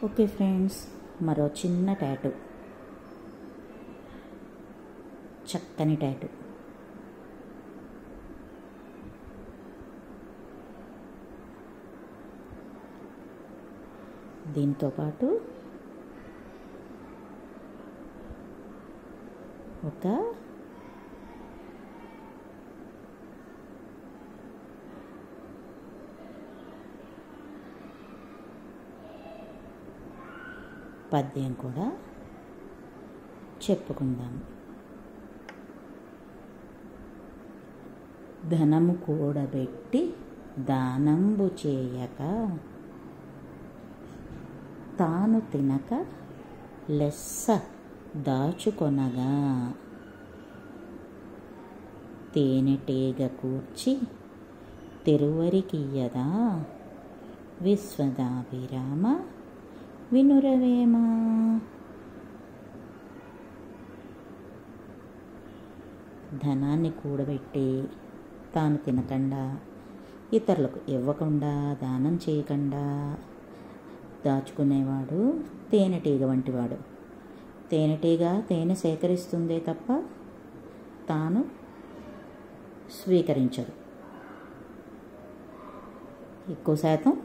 Okay friends, మరో చిన్న tattoo, చక్కని టాటూ. దీంతో పాటు ఒక పద్యం కూడా చెప్పుకుందాం. ధనము కూడబెట్టి దానంబు చేయక, తాను తినక లెస్స దాచుకొనగా, తేనెటీగ కూర్చి తిరువరికియ్యదా, విశ్వదాభిరామ వినురవేమ. ధనాన్ని కూడబెట్టి తాను తినకుండా, ఇతరులకు ఇవ్వకుండా, దానం చేయకుండా దాచుకునేవాడు తేనెటీగ వంటివాడు. తేనెటీగ తేనె సేకరిస్తుందే తప్ప తాను స్వీకరించదు. ఎక్కువ శాతం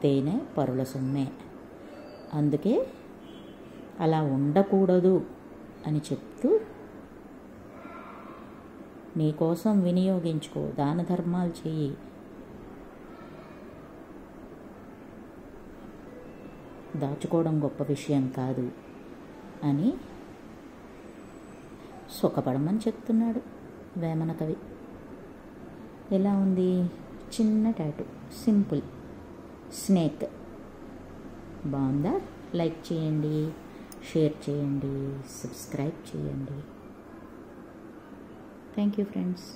తేనె పరుల సొమ్మే. అందుకే అలా ఉండకూడదు అని చెప్తూ, నీకోసం వినియోగించుకో, దాన ధర్మాలు చెయ్యి, దాచుకోవడం గొప్ప విషయం కాదు అని సుఖపడమని చెప్తున్నాడు వేమన కవి. ఎలా ఉంది? చిన్న టాటూ, సింపుల్ స్నేక్. బాగుందా? లైక్ చేయండి, షేర్ చేయండి, సబ్స్క్రైబ్ చేయండి. Thank you friends.